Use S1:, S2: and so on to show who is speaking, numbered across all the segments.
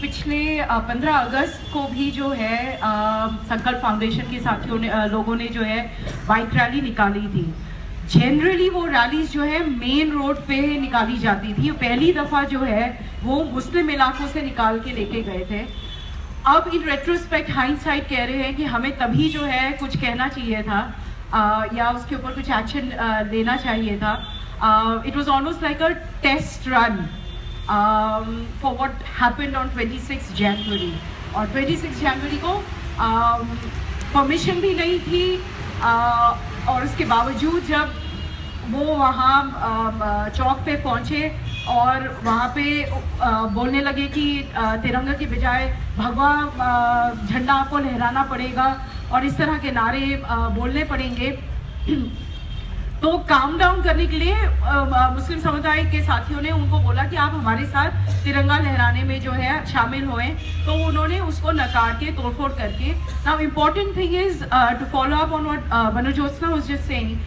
S1: पिछले 15 अगस्त को भी जो है संकल्प फाउंडेशन के साथियों ने लोगों ने जो है बाइक रैली निकाली थी। जनरली वो रैलीज जो है मेन रोड पे निकाली जाती थी। पहली दफ़ा जो है वो मुस्लिम इलाकों से निकाल के लेके गए थे। अब इन रेट्रोस्पेक्ट हाइंडसाइट कह रहे हैं कि हमें तभी जो है कुछ कहना चाहिए था या उसके ऊपर कुछ एक्शन लेना चाहिए था। It was almost like a test run for what happened on 26 January और 26 जनवरी को परमिशन भी नहीं थी और उसके बावजूद जब वो वहाँ चौक पे पहुँचे और वहाँ पे बोलने लगे कि तिरंगा के बजाय भगवा झंडा आपको लहराना पड़ेगा और इस तरह के नारे बोलने पड़ेंगे, तो काम डाउन करने के लिए मुस्लिम समुदाय के साथियों ने उनको बोला कि आप हमारे साथ तिरंगा लहराने में जो है शामिल होएं, तो उन्होंने उसको नकार के तोड़फोड़ करके। Now important thing is to follow up on what Manojyotsna was just saying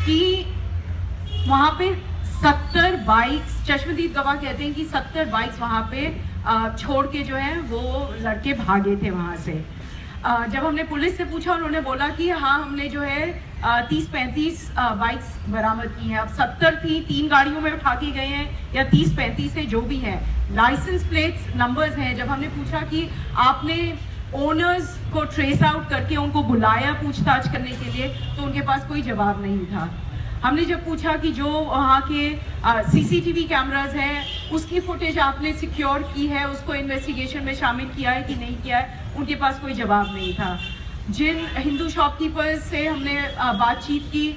S1: कि वहाँ पे 70 बाइक्स, चश्मदीद गवाह कहते हैं कि 70 बाइक्स वहाँ पे छोड़ के जो है वो लड़के भागे थे वहाँ से। जब हमने पुलिस से पूछा उन्होंने बोला कि हाँ हमने जो है 30-35 बाइक्स बरामद की हैं। अब 70 थी, 3 गाड़ियों में उठा के गए हैं या 30-35 है जो भी है, लाइसेंस प्लेट्स नंबर्स हैं। जब हमने पूछा कि आपने ओनर्स को ट्रेस आउट करके उनको बुलाया पूछताछ करने के लिए, तो उनके पास कोई जवाब नहीं था। हमने जब पूछा कि जो वहाँ के सीसीटीवी कैमरास हैं उसकी फुटेज आपने सिक्योर की है, उसको इन्वेस्टिगेशन में शामिल किया है कि नहीं किया है, उनके पास कोई जवाब नहीं था। जिन हिंदू शॉपकीपर्स से हमने बातचीत की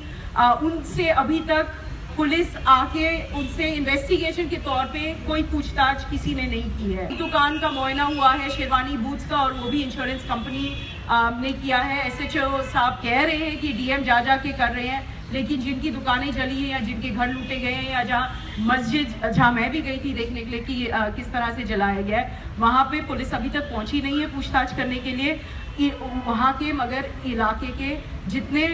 S1: उनसे अभी तक पुलिस आके उनसे इन्वेस्टिगेशन के तौर पे कोई पूछताछ किसी ने नहीं की है। दुकान का मुआयना हुआ है शेरवानी बूथ्स का और वो भी इंश्योरेंस कंपनी ने किया है। SHO साहब कह रहे हैं कि DM जा के कर रहे हैं, लेकिन जिनकी दुकानें जली हैं या जिनके घर लूटे गए हैं या जहाँ मस्जिद, जहाँ मैं भी गई थी देखने के लिए कि किस तरह से जलाया गया है, वहाँ पे पुलिस अभी तक पहुँची नहीं है पूछताछ करने के लिए। वहाँ के मगर इलाके के जितने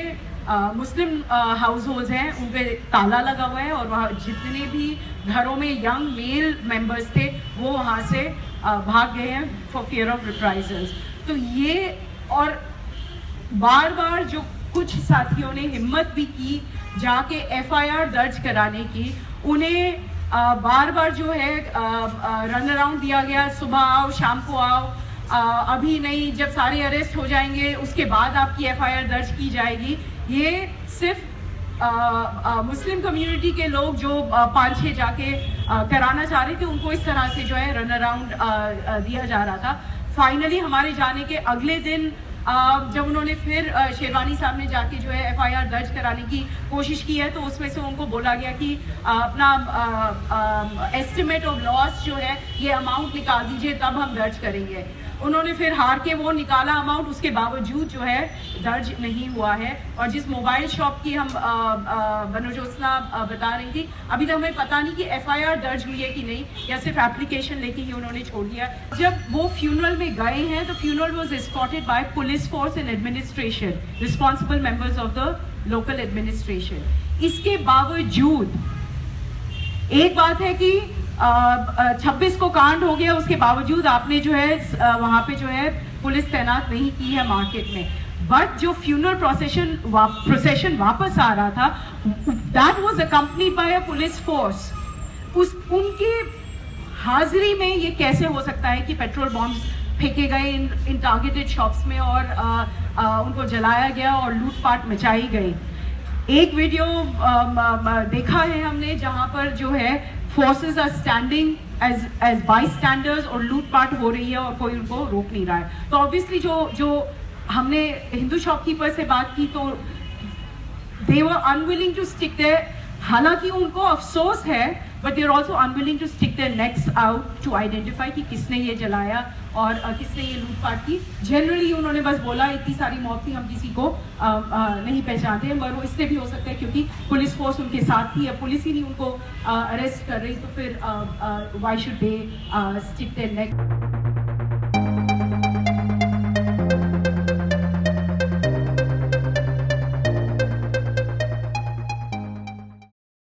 S1: मुस्लिम हाउस होल्ड्स हैं उन पे ताला लगा हुआ है और वहाँ जितने भी घरों में यंग मेल मेंबर्स थे वो वहाँ से भाग गए हैं फॉर फियर ऑफ रिप्राइजल्स। तो ये और बार बार जो कुछ साथियों ने हिम्मत भी की जाके FIR दर्ज कराने की, उन्हें बार बार जो है रन अराउंड दिया गया, सुबह आओ शाम को आओ, अभी नहीं, जब सारे अरेस्ट हो जाएंगे उसके बाद आपकी FIR दर्ज की जाएगी। ये सिर्फ मुस्लिम कम्युनिटी के लोग जो 5-6 जाके कराना चाह रहे थे उनको इस तरह से जो है रन अराउंड दिया जा रहा था। फाइनली हमारे जाने के अगले दिन जब उन्होंने फिर शेरवानी साहब ने जाके जो है FIR दर्ज कराने की कोशिश की है, तो उसमें से उनको बोला गया कि अपना एस्टिमेट ऑफ लॉस जो है ये अमाउंट निकाल दीजिए तब हम दर्ज करेंगे। उन्होंने फिर हार के वो निकाला अमाउंट, उसके बावजूद जो है दर्ज नहीं हुआ है। और जिस मोबाइल शॉप की हम मनोज्योत्सना बता रही थी, अभी तक हमें पता नहीं कि FIR दर्ज हुई है कि नहीं या सिर्फ एप्लीकेशन लेके ही उन्होंने छोड़ दिया। जब वो फ्यूनरल में गए हैं तो funeral was escorted by police force and administration, responsible members of the local administration. इसके बावजूद एक बात है कि 26 को कांड हो गया, उसके बावजूद आपने जो है वहाँ पे जो है पुलिस तैनात नहीं की है मार्केट में। बट जो फ्यूनरल प्रोसेशन वापस आ रहा था, that was accompanied by a police force. उनकी हाजिरी में ये कैसे हो सकता है कि पेट्रोल बॉम्ब्स फेंके गए इन टारगेटेड शॉप्स में और उनको जलाया गया और लूटपाट मचाई गई। एक वीडियो देखा है हमने जहाँ पर जो है फोर्सेस आर स्टैंडिंग एज बाईस्टैंडर्स और लूटपाट हो रही है और कोई उनको रोक नहीं रहा है। तो ऑब्वियसली जो हमने हिंदू शॉपकीपर से बात की तो they were unwilling to stick there, हालांकि उनको अफसोस है but they are also unwilling to stick their neck out to identify कि किसने ये जलाया और किसने ये लूटपाट की। जनरली उन्होंने बस बोला इतनी सारी मौत थी, हम किसी को नहीं पहचानते, मगर वो इसलिए भी हो सकता है क्योंकि पुलिस फोर्स उनके साथ थी, अब पुलिस ही नहीं उनको अरेस्ट कर रही, तो फिर why should they stick their neck.